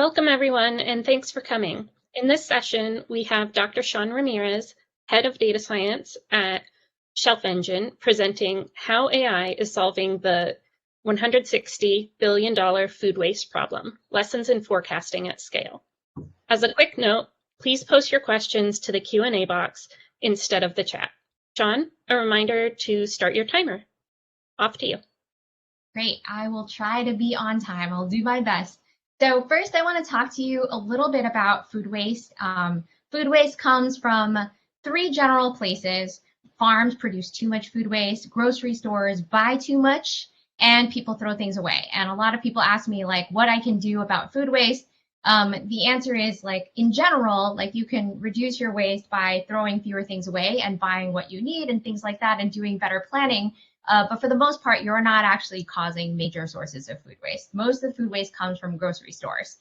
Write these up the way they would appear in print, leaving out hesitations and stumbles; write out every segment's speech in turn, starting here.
Welcome, everyone, and thanks for coming. In this session, we have Dr. Shawn Ramirez, Head of Data Science at Shelf Engine, presenting how AI is solving the $160 billion food waste problem, lessons in forecasting at scale. As a quick note, please post your questions to the Q&A box instead of the chat. Shawn, a reminder to start your timer. Off to you. Great. I will try to be on time. I'll do my best. So first, I want to talk to you a little bit about food waste. Food waste comes from three general places. Farms produce too much food waste, grocery stores buy too much, and people throw things away. And a lot of people ask me like what I can do about food waste. The answer is like in general, like you can reduce your waste by throwing fewer things away and buying what you need and things like that and doing better planning. But for the most part, you're not actually causing major sources of food waste. Most of the food waste comes from grocery stores.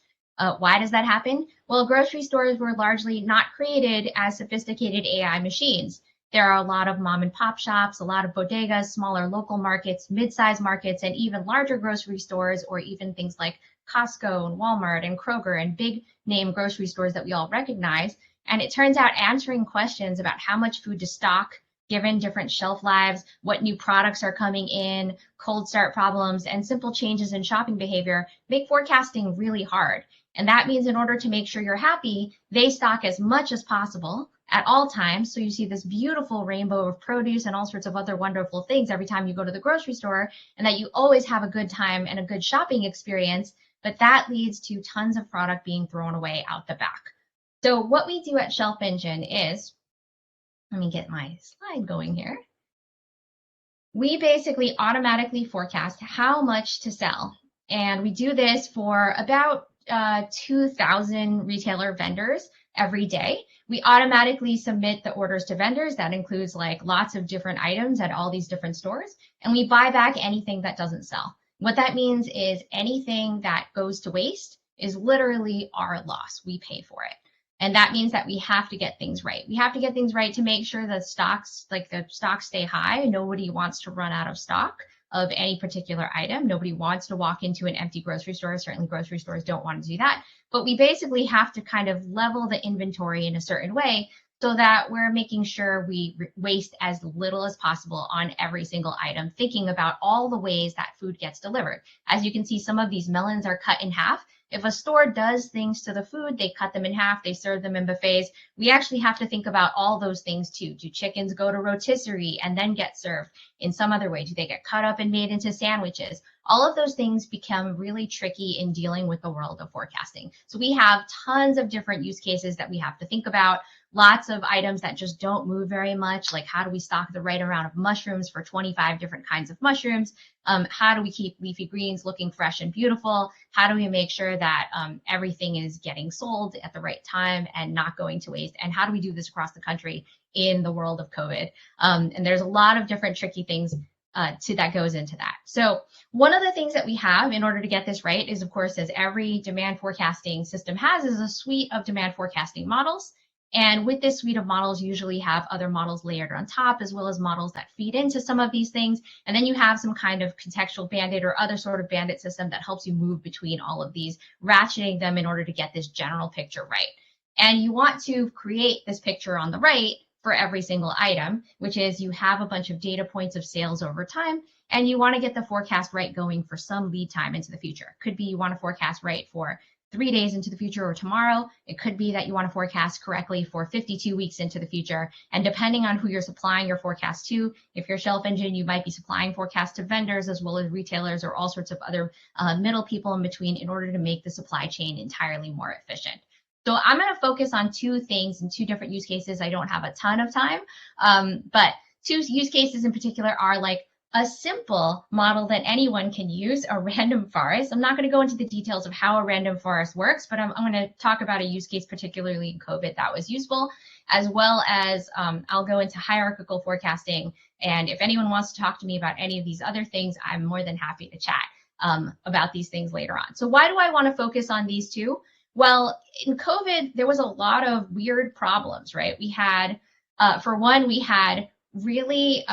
Why does that happen? Well, grocery stores were largely not created as sophisticated AI machines. There are a lot of mom and pop shops, a lot of bodegas, smaller local markets, mid-sized markets, and even larger grocery stores, or even things like Costco and Walmart and Kroger and big name grocery stores that we all recognize. And it turns out answering questions about how much food to stock, given different shelf lives, what new products are coming in, cold start problems, and simple changes in shopping behavior make forecasting really hard. And that means in order to make sure you're happy, they stock as much as possible at all times. So you see this beautiful rainbow of produce and all sorts of other wonderful things every time you go to the grocery store, and that you always have a good time and a good shopping experience. But that leads to tons of product being thrown away out the back. So what we do at Shelf Engine is, let me get my slide going here. We basically automatically forecast how much to sell. And we do this for about 2,000 retailer vendors every day. We automatically submit the orders to vendors. That includes like lots of different items at all these different stores. And we buy back anything that doesn't sell. What that means is anything that goes to waste is literally our loss. We pay for it. And that means that we have to get things right. We have to get things right to make sure that stocks stay high. Nobody wants to run out of stock of any particular item. Nobody wants to walk into an empty grocery store. Certainly grocery stores don't want to do that. But we basically have to kind of level the inventory in a certain way so that we're making sure we waste as little as possible on every single item, thinking about all the ways that food gets delivered. As you can see, some of these melons are cut in half. If a store does things to the food, they cut them in half, they serve them in buffets. We actually have to think about all those things too. Do chickens go to rotisserie and then get served in some other way? Do they get cut up and made into sandwiches? All of those things become really tricky in dealing with the world of forecasting. So we have tons of different use cases that we have to think about. Lots of items that just don't move very much, like how do we stock the right amount of mushrooms for 25 different kinds of mushrooms? How do we keep leafy greens looking fresh and beautiful? How do we make sure that everything is getting sold at the right time and not going to waste? And how do we do this across the country in the world of COVID? And there's a lot of different tricky things that goes into that. So one of the things that we have in order to get this right is, of course, as every demand forecasting system has, is a suite of demand forecasting models. And with this suite of models, you usually have other models layered on top, as well as models that feed into some of these things. And then you have some kind of contextual bandit or other sort of bandit system that helps you move between all of these, ratcheting them in order to get this general picture right. And you want to create this picture on the right for every single item, which is you have a bunch of data points of sales over time, and you want to get the forecast right going for some lead time into the future. Could be you want to forecast right for 3 days into the future or tomorrow. It could be that you want to forecast correctly for 52 weeks into the future. And depending on who you're supplying your forecast to, if you're Shelf Engine, you might be supplying forecasts to vendors as well as retailers or all sorts of other middle people in between in order to make the supply chain entirely more efficient. So I'm going to focus on two things and two different use cases. I don't have a ton of time, but two use cases in particular are like a simple model that anyone can use, a random forest. I'm not going to go into the details of how a random forest works, but I'm going to talk about a use case, particularly in COVID, that was useful, as well as I'll go into hierarchical forecasting. And if anyone wants to talk to me about any of these other things, I'm more than happy to chat about these things later on. So why do I want to focus on these two? Well, in COVID, there was a lot of weird problems, right? We had, for one, we had really,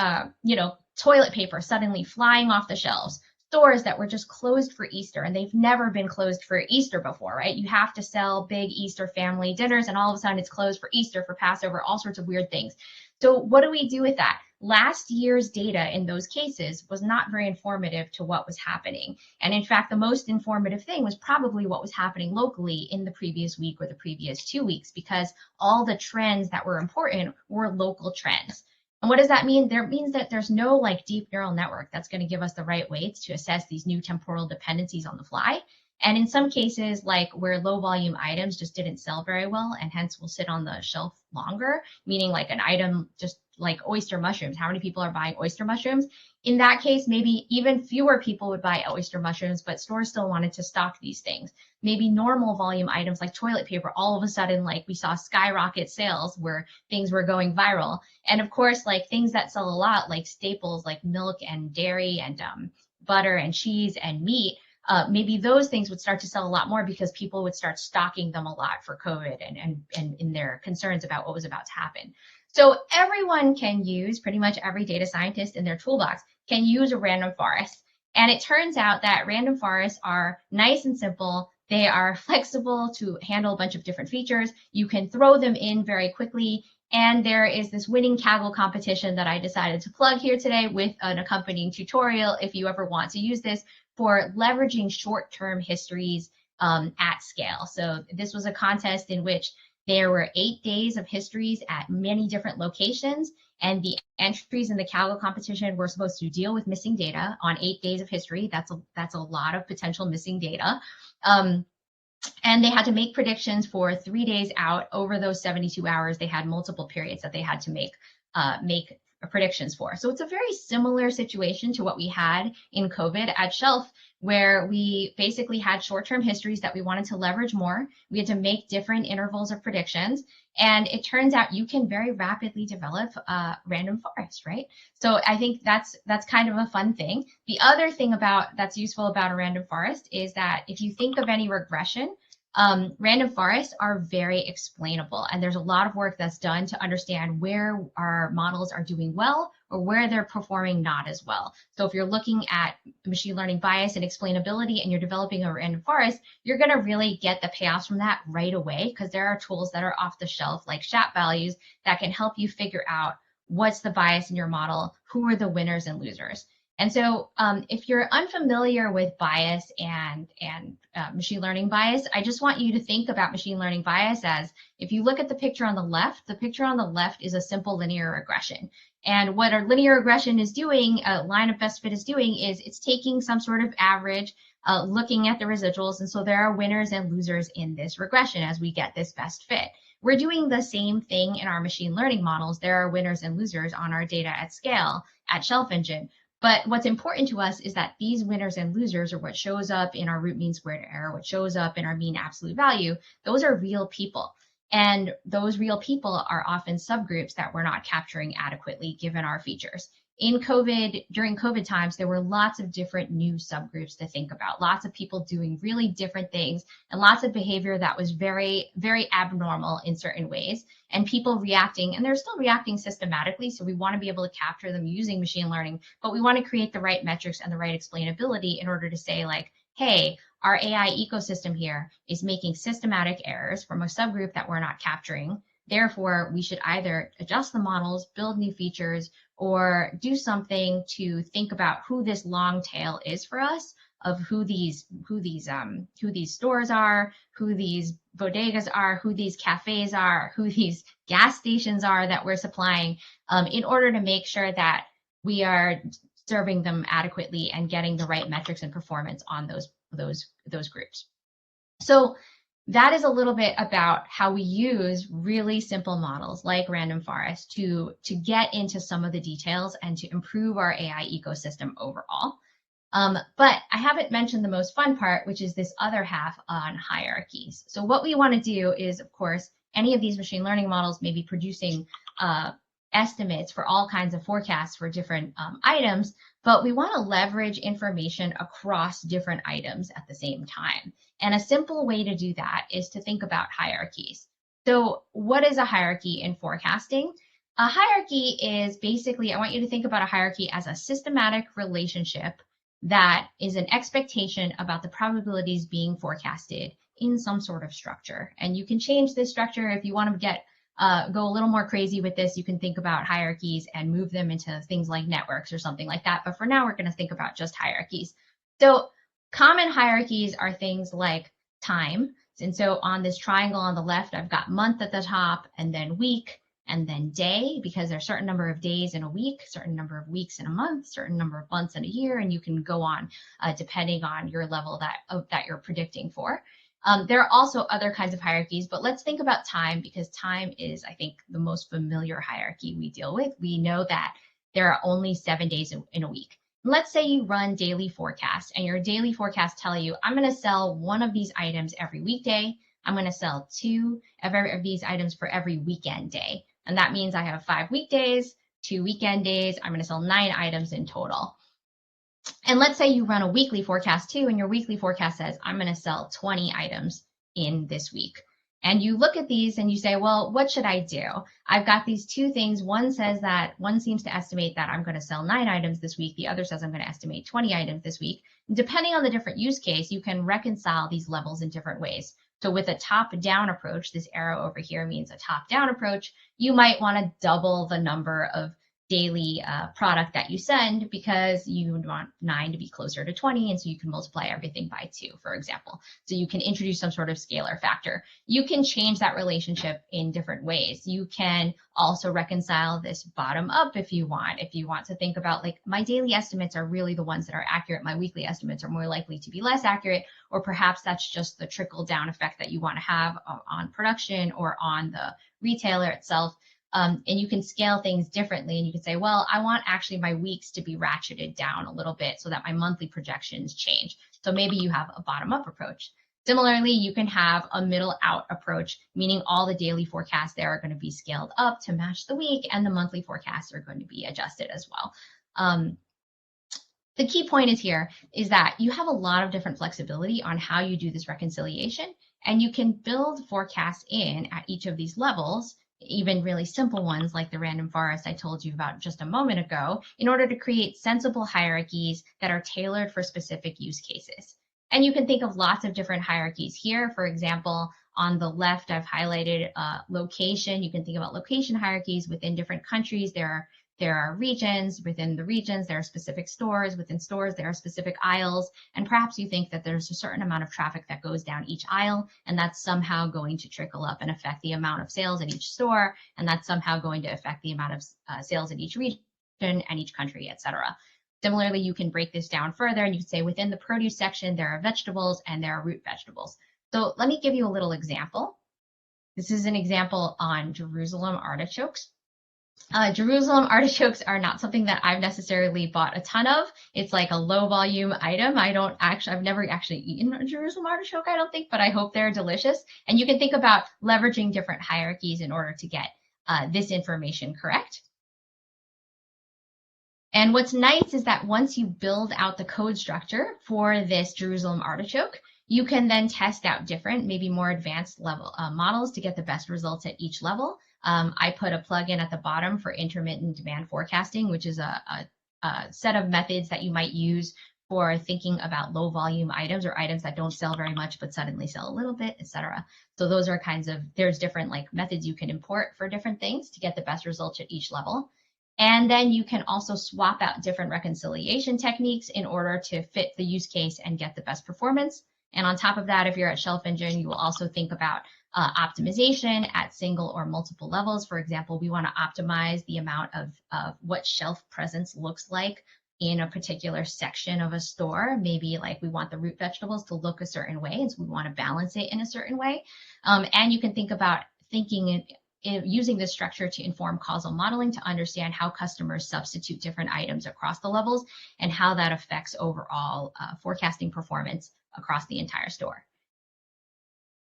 toilet paper suddenly flying off the shelves. stores that were just closed for Easter, and they've never been closed for Easter before, right? You have to sell big Easter family dinners, and all of a sudden it's closed for Easter, for Passover, all sorts of weird things. So what do we do with that? Last year's data in those cases was not very informative to what was happening. And in fact, the most informative thing was probably what was happening locally in the previous week or the previous 2 weeks, because all the trends that were important were local trends. And what does that mean? That means that there's no like deep neural network that's going to give us the right weights to assess these new temporal dependencies on the fly. And in some cases, like where low volume items just didn't sell very well and hence will sit on the shelf longer, meaning like an item just like oyster mushrooms. How many people are buying oyster mushrooms? In that case, maybe even fewer people would buy oyster mushrooms, but stores still wanted to stock these things. Maybe normal volume items like toilet paper, all of a sudden, like we saw skyrocket sales where things were going viral. And of course, like things that sell a lot, like staples like milk and dairy and butter and cheese and meat, maybe those things would start to sell a lot more because people would start stocking them a lot for COVID and in their concerns about what was about to happen. So everyone can use, pretty much every data scientist in their toolbox can use a random forest. And it turns out that random forests are nice and simple. They are flexible to handle a bunch of different features. You can throw them in very quickly. And there is this winning Kaggle competition that I decided to plug here today with an accompanying tutorial if you ever want to use this for leveraging short-term histories at scale. So this was a contest in which there were 8 days of histories at many different locations, and the entries in the Kaggle competition were supposed to deal with missing data on 8 days of history. That's a lot of potential missing data. And they had to make predictions for 3 days out. Over those 72 hours, they had multiple periods that they had to make predictions for. So it's a very similar situation to what we had in COVID at Shelf, where we basically had short-term histories that we wanted to leverage more. We had to make different intervals of predictions. And it turns out you can very rapidly develop random forests, right? So I think that's kind of a fun thing. The other thing that's useful about a random forest is that if you think of any regression, random forests are very explainable, and there's a lot of work that's done to understand where our models are doing well or where they're performing not as well. So if you're looking at machine learning bias and explainability and you're developing a random forest, you're going to really get the payoffs from that right away, because there are tools that are off the shelf like SHAP values that can help you figure out what's the bias in your model, who are the winners and losers. And so if you're unfamiliar with bias and machine learning bias, I just want you to think about machine learning bias as, if you look at the picture on the left is a simple linear regression. And what a linear regression is doing, a line of best fit is doing, is it's taking some sort of average, looking at the residuals. And so there are winners and losers in this regression as we get this best fit. We're doing the same thing in our machine learning models. There are winners and losers on our data at scale at Shelf Engine. But what's important to us is that these winners and losers, or what shows up in our root mean squared error, what shows up in our mean absolute value, those are real people. And those real people are often subgroups that we're not capturing adequately given our features. In COVID, during COVID times, there were lots of different new subgroups to think about, lots of people doing really different things, and lots of behavior that was very, very abnormal in certain ways, and people reacting, and they're still reacting systematically. So we want to be able to capture them using machine learning, but we want to create the right metrics and the right explainability in order to say, like, hey, our AI ecosystem here is making systematic errors from a subgroup that we're not capturing. Therefore, we should either adjust the models, build new features, or do something to think about who this long tail is for us, of who these stores are, who these bodegas are, who these cafes are, who these gas stations are that we're supplying, in order to make sure that we are serving them adequately and getting the right metrics and performance on those groups. So that is a little bit about how we use really simple models like random forest to get into some of the details and to improve our AI ecosystem overall. But I haven't mentioned the most fun part, which is this other half on hierarchies. So what we want to do is, of course, any of these machine learning models may be producing estimates for all kinds of forecasts for different items, but we want to leverage information across different items at the same time. And a simple way to do that is to think about hierarchies. So what is a hierarchy in forecasting? A hierarchy is basically, I want you to think about a hierarchy as a systematic relationship that is an expectation about the probabilities being forecasted in some sort of structure. And you can change this structure if you want to get go a little more crazy with this. You can think about hierarchies and move them into things like networks or something like that. But for now, we're going to think about just hierarchies. So common hierarchies are things like time. And so on this triangle on the left, I've got month at the top, and then week, and then day, because there's a certain number of days in a week, certain number of weeks in a month, certain number of months in a year, and you can go on depending on your level that you're predicting for. There are also other kinds of hierarchies, but let's think about time, because time is, I think, the most familiar hierarchy we deal with. We know that there are only 7 days in a week. Let's say you run daily forecasts, and your daily forecasts tell you, I'm going to sell one of these items every weekday. I'm going to sell 2 of these items for every weekend day. And that means I have 5 weekdays, 2 weekend days. I'm going to sell 9 items in total. And let's say you run a weekly forecast too, and your weekly forecast says, I'm going to sell 20 items in this week. And you look at these and you say, well, what should I do? I've got these 2 things. One seems to estimate that I'm going to sell 9 items this week. The other says I'm going to estimate 20 items this week. Depending on the different use case, you can reconcile these levels in different ways. So with a top-down approach, this arrow over here means a top-down approach, you might want to double the number of daily product that you send, because you want 9 to be closer to 20, and so you can multiply everything by 2, for example. So you can introduce some sort of scalar factor. You can change that relationship in different ways. You can also reconcile this bottom up if you want. If you want to think about, like, my daily estimates are really the ones that are accurate, my weekly estimates are more likely to be less accurate, or perhaps that's just the trickle down effect that you want to have on production or on the retailer itself. And you can scale things differently, and you can say, well, I want actually my weeks to be ratcheted down a little bit so that my monthly projections change. So maybe you have a bottom-up approach. Similarly, you can have a middle-out approach, meaning all the daily forecasts there are going to be scaled up to match the week, and the monthly forecasts are going to be adjusted as well. The key point is that you have a lot of different flexibility on how you do this reconciliation, and you can build forecasts in at each of these levels, even really simple ones like the random forest I told you about just a moment ago, in order to create sensible hierarchies that are tailored for specific use cases. And you can think of lots of different hierarchies here. For example, on the left, I've highlighted location. You can think about location hierarchies within different countries. There are regions. Within the regions, there are specific stores. Within stores, there are specific aisles. And perhaps you think that there's a certain amount of traffic that goes down each aisle, and that's somehow going to trickle up and affect the amount of sales in each store, and that's somehow going to affect the amount of sales in each region and each country, etc. Similarly, you can break this down further, and you can say within the produce section, there are vegetables and there are root vegetables. So let me give you a little example. This is an example on Jerusalem artichokes. Jerusalem artichokes are not something that I've necessarily bought a ton of. It's like a low volume item. I've never actually eaten a Jerusalem artichoke, I don't think, but I hope they're delicious. And you can think about leveraging different hierarchies in order to get this information correct. And what's nice is that once you build out the code structure for this Jerusalem artichoke, you can then test out different, maybe more advanced level models to get the best results at each level. I put a plugin at the bottom for intermittent demand forecasting, which is a set of methods that you might use for thinking about low volume items or items that don't sell very much but suddenly sell a little bit, etc. So those are there's different like methods you can import for different things to get the best results at each level. And then you can also swap out different reconciliation techniques in order to fit the use case and get the best performance. And on top of that, if you're at Shelf Engine, you will also think about optimization at single or multiple levels. For example, we want to optimize the amount of what shelf presence looks like in a particular section of a store. Maybe like we want the root vegetables to look a certain way, and so we want to balance it in a certain way. And you can think about using this structure to inform causal modeling to understand how customers substitute different items across the levels and how that affects overall forecasting performance across the entire store.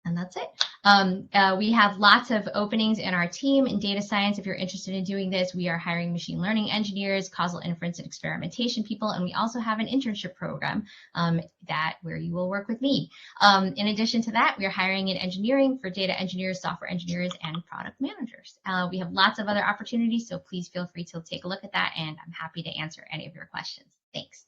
And that's it. We have lots of openings in our team in data science. If you're interested in doing this, we are hiring machine learning engineers, causal inference and experimentation people, and we also have an internship program where you will work with me. In addition to that, we are hiring in engineering for data engineers, software engineers, and product managers. We have lots of other opportunities, so please feel free to take a look at that, and I'm happy to answer any of your questions. Thanks.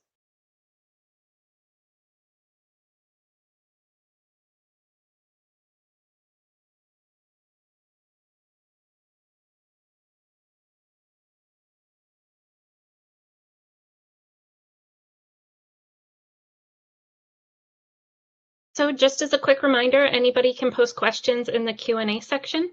So just as a quick reminder, anybody can post questions in the Q&A section.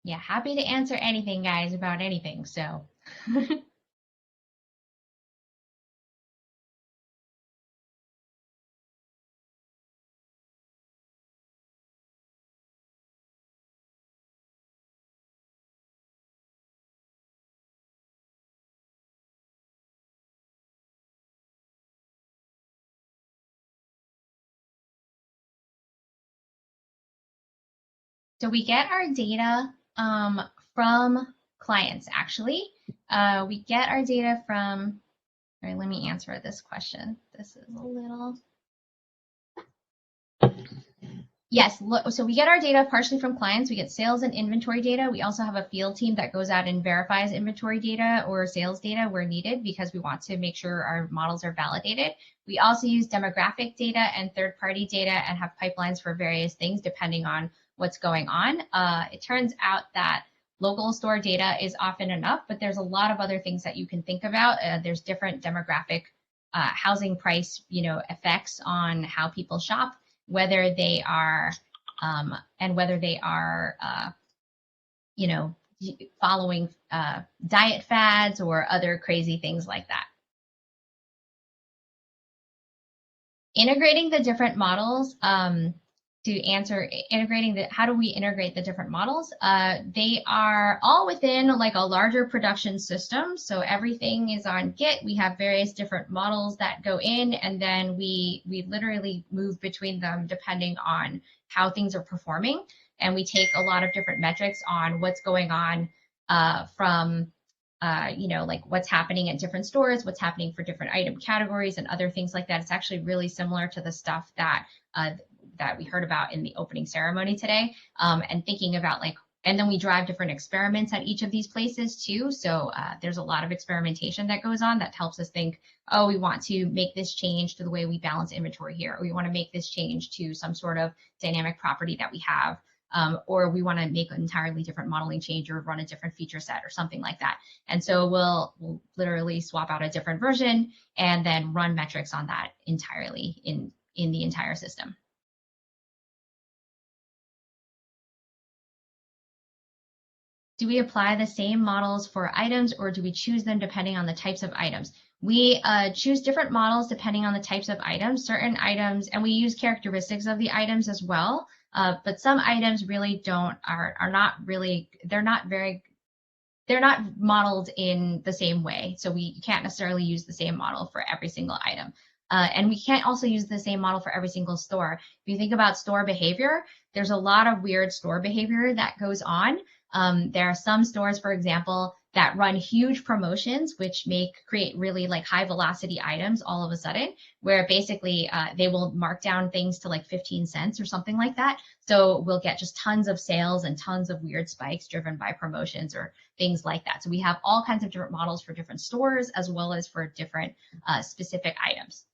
Yeah, happy to answer anything, guys, about anything. So. So we get our data from clients, actually. We get our data from, all right, let me answer this question. This is a little, yes, so we get our data partially from clients. We get sales and inventory data. We also have a field team that goes out and verifies inventory data or sales data where needed because we want to make sure our models are validated. We also use demographic data and third-party data and have pipelines for various things depending on what's going on. It turns out that local store data is often enough, but there's a lot of other things that you can think about. There's different demographic housing price, effects on how people shop, whether they are following diet fads or other crazy things like that. Integrating the different models, how do we integrate the different models? They are all within like a larger production system. So everything is on Git. We have various different models that go in, and then we literally move between them depending on how things are performing. And we take a lot of different metrics on what's going on from like what's happening at different stores, what's happening for different item categories and other things like that. It's actually really similar to the stuff that we heard about in the opening ceremony today, and thinking about and then we drive different experiments at each of these places too. So there's a lot of experimentation that goes on that helps us think, oh, we want to make this change to the way we balance inventory here, or we want to make this change to some sort of dynamic property that we have. Or we want to make an entirely different modeling change or run a different feature set or something like that. And so we'll literally swap out a different version and then run metrics on that entirely in the entire system. Do we apply the same models for items, or do we choose them depending on the types of items? We choose different models depending on the types of items. Certain items, and we use characteristics of the items as well. But some items really are not really, they're not modeled in the same way. So we can't necessarily use the same model for every single item. And we can't also use the same model for every single store. If you think about store behavior, there's a lot of weird store behavior that goes on. There are some stores, for example, that run huge promotions, which create really high velocity items all of a sudden, where basically they will mark down things to 15 cents or something like that. So we'll get just tons of sales and tons of weird spikes driven by promotions or things like that. So we have all kinds of different models for different stores as well as for different specific items.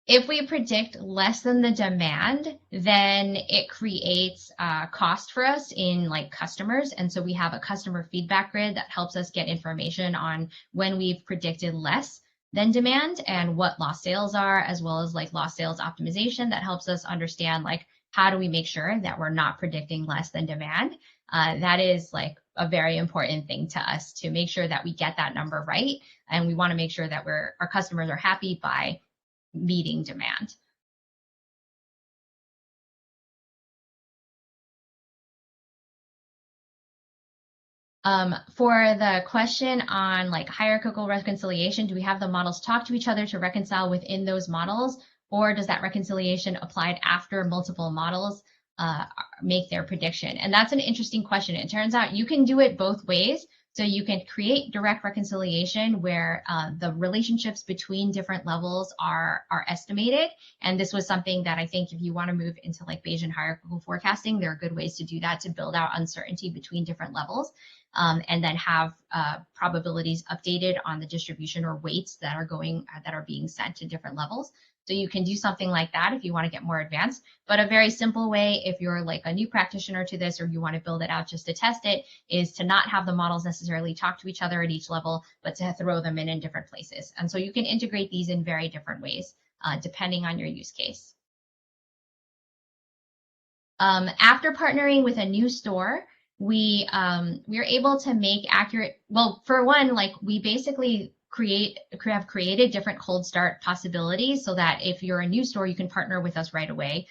If we predict less than the demand, then it creates cost for us in customers. And so we have a customer feedback grid that helps us get information on when we've predicted less than demand and what lost sales are, as well as lost sales optimization that helps us understand how do we make sure that we're not predicting less than demand. That is a very important thing to us to make sure that we get that number right. And we want to make sure that our customers are happy by meeting demand. For the question on hierarchical reconciliation, do we have the models talk to each other to reconcile within those models, or does that reconciliation applied after multiple models make their prediction? And that's an interesting question. It turns out you can do it both ways. So you can create direct reconciliation where the relationships between different levels are estimated. And this was something that I think if you want to move into Bayesian hierarchical forecasting, there are good ways to do that to build out uncertainty between different levels. and then have probabilities updated on the distribution or weights that are being sent to different levels. So you can do something like that if you want to get more advanced. But a very simple way, if you're like a new practitioner to this, or you want to build it out just to test it, is to not have the models necessarily talk to each other at each level, but to throw them in different places. And so you can integrate these in very different ways, depending on your use case. After partnering with a new store, we are able to make accurate, well, for one, like we basically have created different cold start possibilities so that if you're a new store, you can partner with us right away,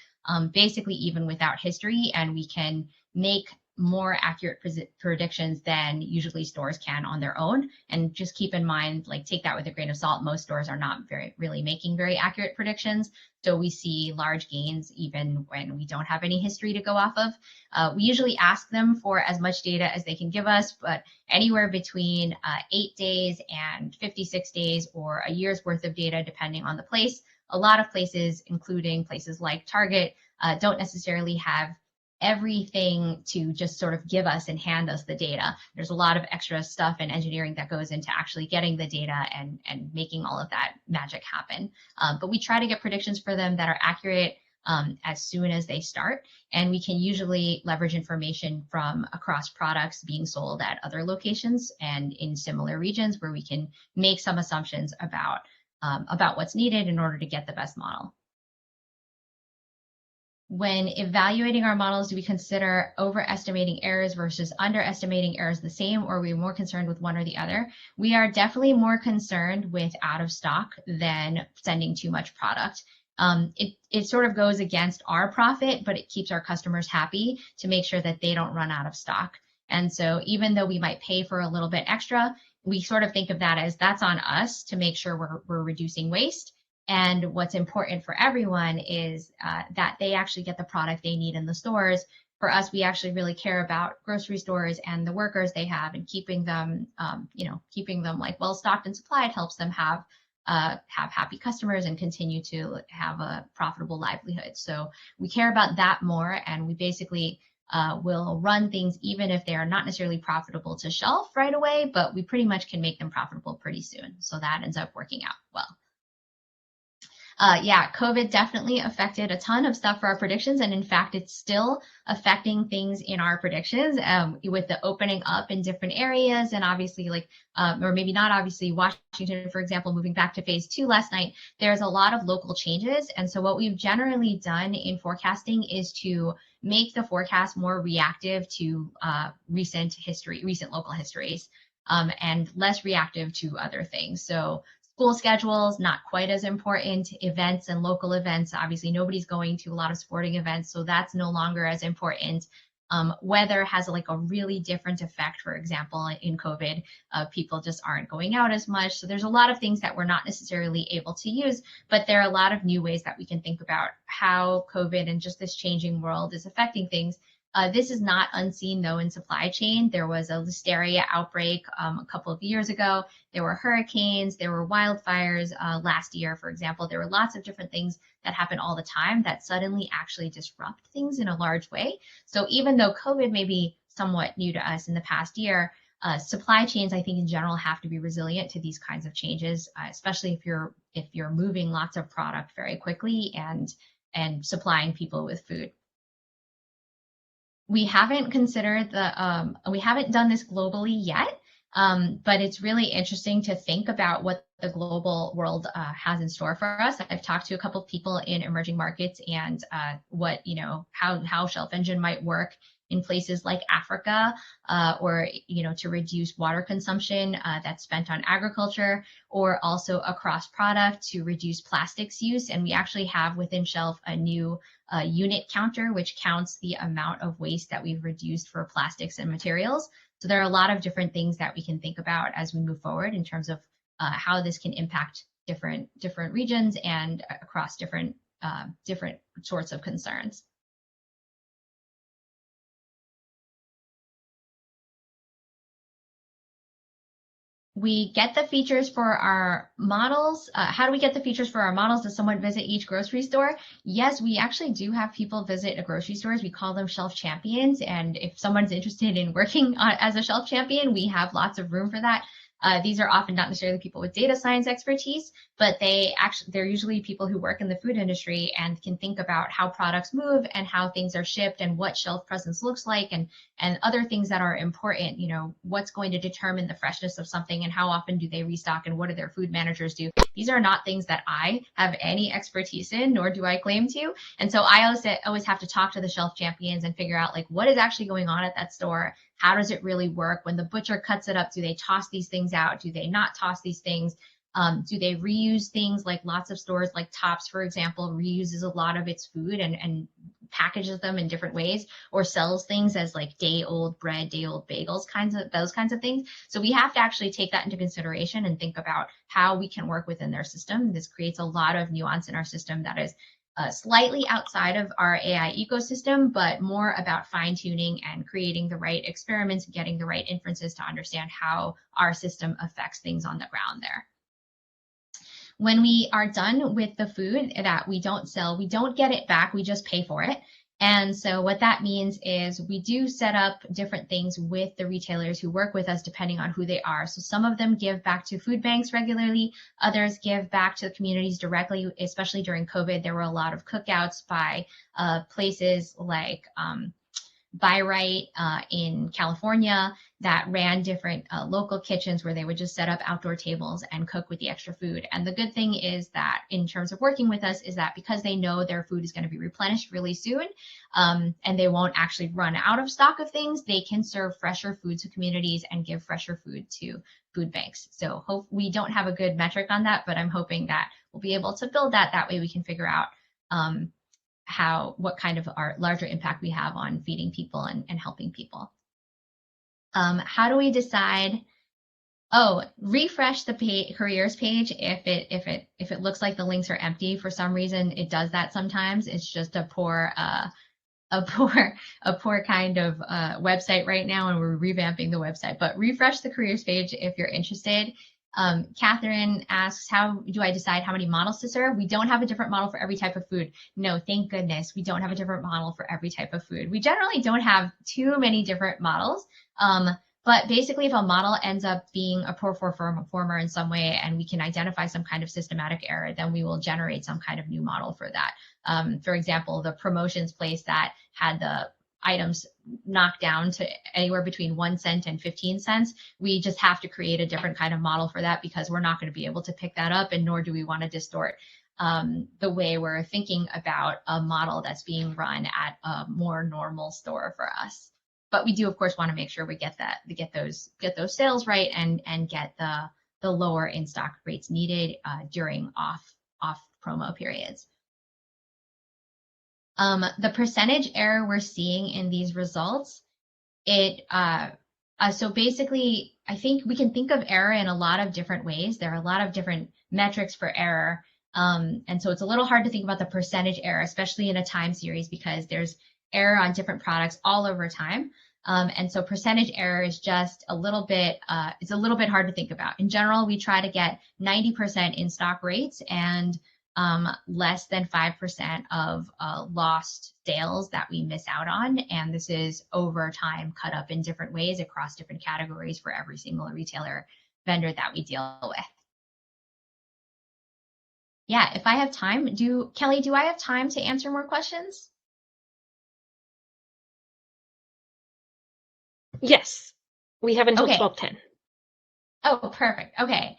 basically even without history, and we can make more accurate predictions than usually stores can on their own. And just keep in mind, like take that with a grain of salt, most stores are not really making very accurate predictions. So we see large gains even when we don't have any history to go off of. We usually ask them for as much data as they can give us, but anywhere between 8 days and 56 days or a year's worth of data, depending on the place. A lot of places, including places like Target, don't necessarily have everything to just sort of give us and hand us the data. There's a lot of extra stuff and engineering that goes into actually getting the data and making all of that magic happen. But we try to get predictions for them that are accurate as soon as they start. And we can usually leverage information from across products being sold at other locations and in similar regions where we can make some assumptions about what's needed in order to get the best model. When evaluating our models, do we consider overestimating errors versus underestimating errors the same, or are we more concerned with one or the other? We are definitely more concerned with out of stock than sending too much product. It sort of goes against our profit, but it keeps our customers happy to make sure that they don't run out of stock. And so even though we might pay for a little bit extra, we sort of think of that as that's on us to make sure we're reducing waste. And what's important for everyone is that they actually get the product they need in the stores. For us, we actually really care about grocery stores and the workers they have, and keeping them, keeping them like well stocked and supplied helps them have happy customers and continue to have a profitable livelihood. So we care about that more, and we basically will run things even if they are not necessarily profitable to shelf right away, but we pretty much can make them profitable pretty soon. So that ends up working out well. Yeah, COVID definitely affected a ton of stuff for our predictions. And in fact, it's still affecting things in our predictions with the opening up in different areas. And obviously, like, or maybe not obviously, Washington, for example, moving back to phase 2 last night, there's a lot of local changes. And so what we've generally done in forecasting is to make the forecast more reactive to recent local histories, and less reactive to other things. So school schedules, not quite as important. Events and local events, obviously nobody's going to a lot of sporting events, so that's no longer as important. Weather has like a really different effect. For example, in COVID, people just aren't going out as much. So there's a lot of things that we're not necessarily able to use, but there are a lot of new ways that we can think about how COVID and just this changing world is affecting things. This is not unseen, though, in supply chain. There was a listeria outbreak a couple of years ago. There were hurricanes, there were wildfires last year, for example. There were lots of different things that happen all the time that suddenly actually disrupt things in a large way. So even though COVID may be somewhat new to us in the past year, supply chains, I think, in general, have to be resilient to these kinds of changes, especially if you're moving lots of product very quickly and supplying people with food. We haven't considered we haven't done this globally yet, but it's really interesting to think about what the global world has in store for us. I've talked to a couple of people in emerging markets and what, how Shelf Engine might work in places like Africa, or, to reduce water consumption that's spent on agriculture, or also across product to reduce plastics use. And we actually have within Shelf a new unit counter, which counts the amount of waste that we've reduced for plastics and materials. So there are a lot of different things that we can think about as we move forward in terms of how this can impact different regions and across different sorts of concerns. we get the features for our models. How do we get the features for our models? Does someone visit each grocery store? Yes, we actually do have people visit a grocery stores. We call them shelf champions. And if someone's interested in working as a shelf champion, we have lots of room for that. These are often not necessarily people with data science expertise, but they're usually people who work in the food industry and can think about how products move and how things are shipped and what shelf presence looks like and other things that are important. You know, what's going to determine the freshness of something and how often do they restock and what do their food managers do? These are not things that I have any expertise in, nor do I claim to. And so I always have to talk to the shelf champions and figure out like what is actually going on at that store. How does it really work? When the butcher cuts it up, do they toss these things out? Do they not toss these things? Do they reuse things? Like lots of stores like Tops, for example, reuses a lot of its food and packages them in different ways, or sells things as like day-old bread, day-old bagels, those kinds of things. So we have to actually take that into consideration and think about how we can work within their system. This creates a lot of nuance in our system that is slightly outside of our AI ecosystem, but more about fine-tuning and creating the right experiments, getting the right inferences to understand how our system affects things on the ground there. When we are done with the food that we don't sell, we don't get it back, we just pay for it. And so what that means is we do set up different things with the retailers who work with us depending on who they are. So some of them give back to food banks regularly, others give back to the communities directly, especially during COVID. There were a lot of cookouts by places like Buy Right in California that ran different local kitchens where they would just set up outdoor tables and cook with the extra food. And the good thing is that in terms of working with us is that because they know their food is going to be replenished really soon and they won't actually run out of stock of things, they can serve fresher food to communities and give fresher food to food banks. So we don't have a good metric on that, but I'm hoping that we'll be able to build that. That way we can figure out what kind of our larger impact we have on feeding people and helping people. How do we decide? Oh, refresh the careers page if it looks like the links are empty. For some reason, it does that sometimes. It's just a poor kind of website right now, and we're revamping the website. But refresh the careers page if you're interested. Catherine asks, how do I decide how many models to serve? We don't have a different model for every type of food. No, thank goodness, we don't have a different model for every type of food. We generally don't have too many different models. But basically, if a model ends up being a poor performer in some way and we can identify some kind of systematic error, then we will generate some kind of new model for that. For example, the promotions place that had the items knocked down to anywhere between 1 cent and 15 cents. We just have to create a different kind of model for that because we're not going to be able to pick that up, and nor do we want to distort the way we're thinking about a model that's being run at a more normal store for us. But we do, of course, want to make sure we get those sales right and get the lower in stock rates needed during off promo periods. The percentage error we're seeing in these results, so basically, I think we can think of error in a lot of different ways. There are a lot of different metrics for error. And so it's a little hard to think about the percentage error, especially in a time series, because there's error on different products all over time. And so percentage error is just a little bit, it's a little bit hard to think about. In general, we try to get 90% in stock rates and less than 5% of lost sales that we miss out on. And this is over time cut up in different ways across different categories for every single retailer vendor that we deal with. Yeah, if I have time, Kelly, do I have time to answer more questions? Yes, we have until Okay. 12:10. Oh, perfect. Okay.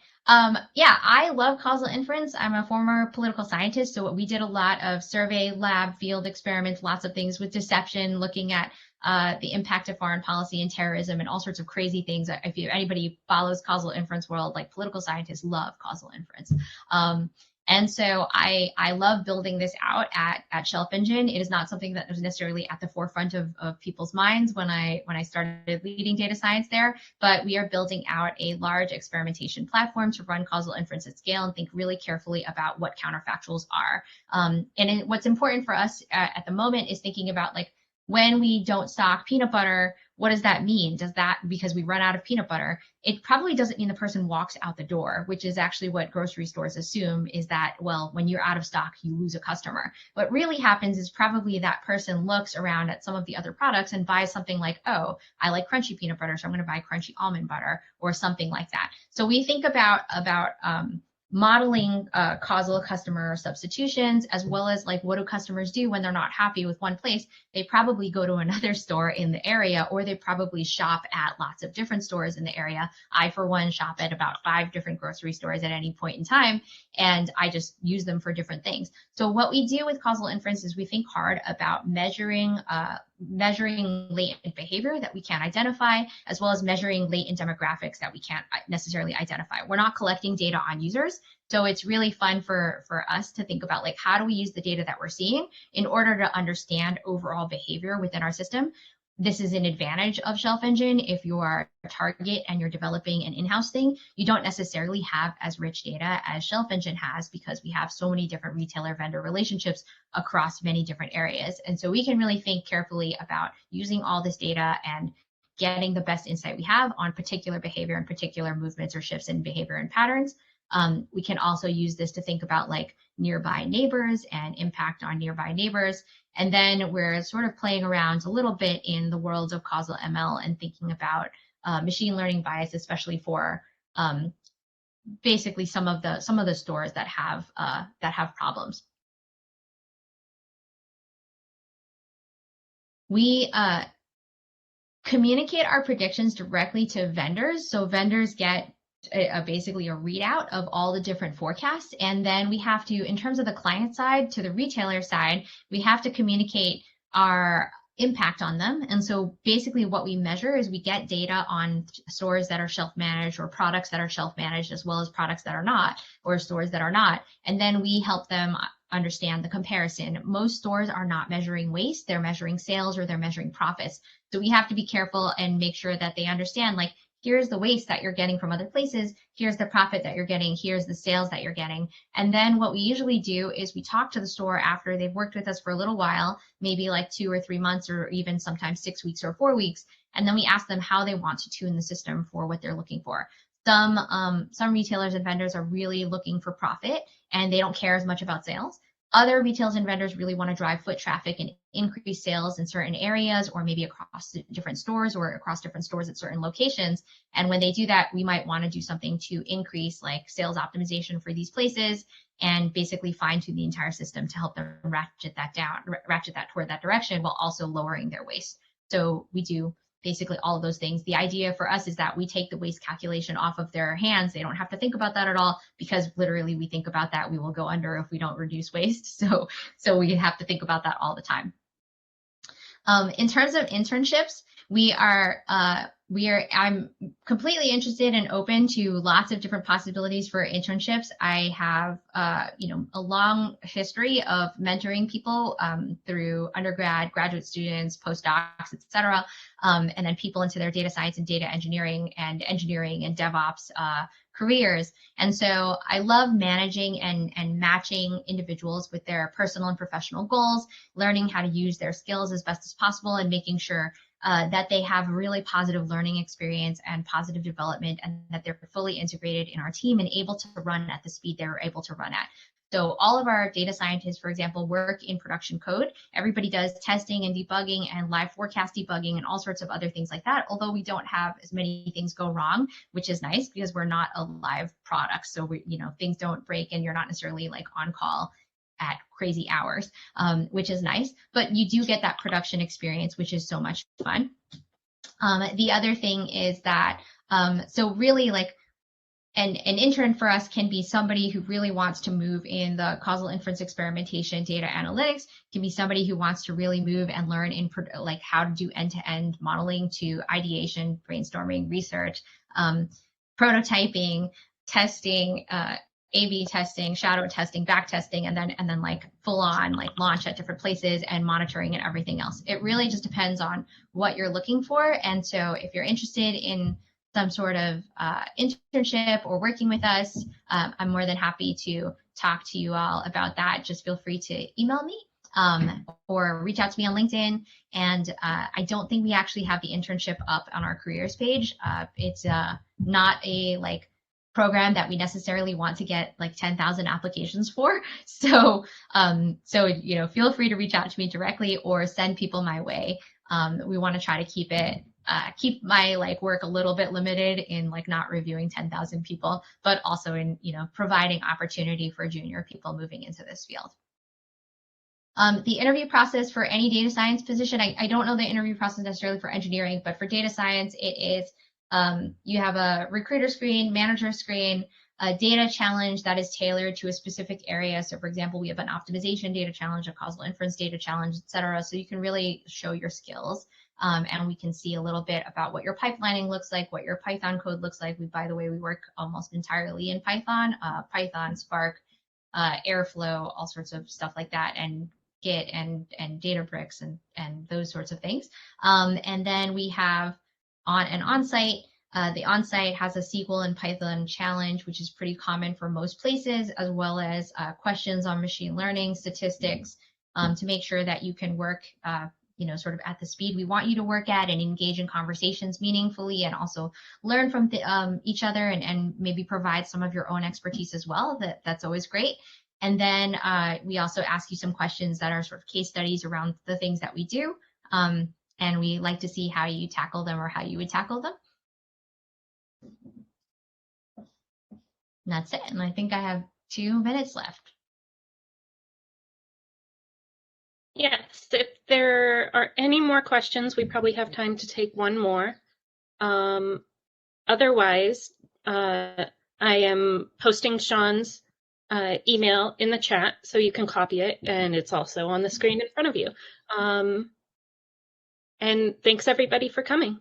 Yeah, I love causal inference. I'm a former political scientist, so we did a lot of survey, lab, field experiments, lots of things with deception, looking at the impact of foreign policy and terrorism and all sorts of crazy things. If anybody follows causal inference world, like political scientists love causal inference. And so I love building this out at Shelf Engine. It is not something that was necessarily at the forefront of people's minds when I started leading data science there, but we are building out a large experimentation platform to run causal inference at scale and think really carefully about what counterfactuals are. And what's important for us at the moment is thinking about like when we don't stock peanut butter, what does that mean? Does that, because we run out of peanut butter, it probably doesn't mean the person walks out the door, which is actually what grocery stores assume, is that, well, when you're out of stock, you lose a customer. What really happens is probably that person looks around at some of the other products and buys something like, oh, I like crunchy peanut butter, so I'm going to buy crunchy almond butter or something like that. So we think about modeling causal customer substitutions, as well as like, what do customers do when they're not happy with one place? They probably go to another store in the area, or they probably shop at lots of different stores in the area. I, for one, shop at about 5 different grocery stores at any point in time, and I just use them for different things. So what we do with causal inference is we think hard about measuring latent behavior that we can't identify, as well as measuring latent demographics that we can't necessarily identify. We're not collecting data on users, so it's really fun for us to think about, like, how do we use the data that we're seeing in order to understand overall behavior within our system. This is an advantage of Shelf Engine. If you are a target and you're developing an in-house thing, you don't necessarily have as rich data as Shelf Engine has, because we have so many different retailer vendor relationships across many different areas. And so we can really think carefully about using all this data and getting the best insight we have on particular behavior and particular movements or shifts in behavior and patterns. We can also use this to think about like nearby neighbors and impact on nearby neighbors. And then we're sort of playing around a little bit in the world of causal ML and thinking about machine learning bias, especially for basically some of the stores that have problems. We communicate our predictions directly to vendors, so vendors get basically a readout of all the different forecasts, and then we have to, in terms of the client side to the retailer side, we have to communicate our impact on them. And so basically what we measure is we get data on stores that are shelf managed or products that are shelf managed, as well as products that are not, or stores that are not, and then we help them understand the comparison. Most stores are not measuring waste, they're measuring sales or they're measuring profits. So we have to be careful and make sure that they understand, like, here's the waste that you're getting from other places, here's the profit that you're getting, here's the sales that you're getting. And then what we usually do is we talk to the store after they've worked with us for a little while, maybe like 2 or 3 months, or even sometimes 6 weeks or 4 weeks. And then we ask them how they want to tune the system for what they're looking for. Some retailers and vendors are really looking for profit and they don't care as much about sales. Other retailers and vendors really want to drive foot traffic and increase sales in certain areas, or maybe across different stores or across different stores at certain locations. And when they do that, we might want to do something to increase like sales optimization for these places and basically fine tune the entire system to help them ratchet that toward that direction, while also lowering their waste. So we do basically all of those things. The idea for us is that we take the waste calculation off of their hands. They don't have to think about that at all, because literally we think about that, we will go under if we don't reduce waste. So we have to think about that all the time. In terms of internships, I'm completely interested and open to lots of different possibilities for internships. I have, a long history of mentoring people through undergrad, graduate students, postdocs, et cetera, and then people into their data science and data engineering and DevOps careers. And so I love managing and matching individuals with their personal and professional goals, learning how to use their skills as best as possible, and making sure that they have really positive learning experience and positive development, and that they're fully integrated in our team and able to run at the speed they're able to run at. So all of our data scientists, for example, work in production code. Everybody does testing and debugging and live forecast debugging and all sorts of other things like that, although we don't have as many things go wrong, which is nice because we're not a live product. So things don't break and you're not necessarily like on call at crazy hours, which is nice, but you do get that production experience, which is so much fun. The other thing is that, so really like an intern for us can be somebody who really wants to move in the causal inference experimentation, data analytics, can be somebody who wants to really move and learn in like how to do end-to-end modeling, to ideation, brainstorming, research, prototyping, testing, A/B testing, shadow testing, back testing, and then like full on like launch at different places and monitoring and everything else. It really just depends on what you're looking for. And so if you're interested in some sort of internship or working with us, I'm more than happy to talk to you all about that. Just feel free to email me. or reach out to me on LinkedIn. And I don't think we actually have the internship up on our careers page. It's not a like program that we necessarily want to get like 10,000 applications for. So, you know, feel free to reach out to me directly or send people my way. We want to try to keep my like work a little bit limited in like not reviewing 10,000 people, but also in, you know, providing opportunity for junior people moving into this field. The interview process for any data science position, I don't know the interview process necessarily for engineering, but for data science, it is you have a recruiter screen, manager screen, a data challenge that is tailored to a specific area. So for example, we have an optimization data challenge, a causal inference data challenge, et cetera. So you can really show your skills. And we can see a little bit about what your pipelining looks like, what your Python code looks like. By the way, we work almost entirely in Python, Spark, Airflow, all sorts of stuff like that, and Git and Databricks and those sorts of things. And then we have on-site. The on-site has a SQL and Python challenge, which is pretty common for most places, as well as questions on machine learning, statistics, to make sure that you can work you know, sort of at the speed we want you to work at and engage in conversations meaningfully, and also learn from each other and maybe provide some of your own expertise as well. That's always great. And then we also ask you some questions that are sort of case studies around the things that we do. And we like to see how you tackle them or how you would tackle them. And that's it. And I think I have 2 minutes left. Yes, if there are any more questions, we probably have time to take one more. Otherwise, I am posting Shawn's email in the chat so you can copy it, and it's also on the screen in front of you. And thanks everybody for coming.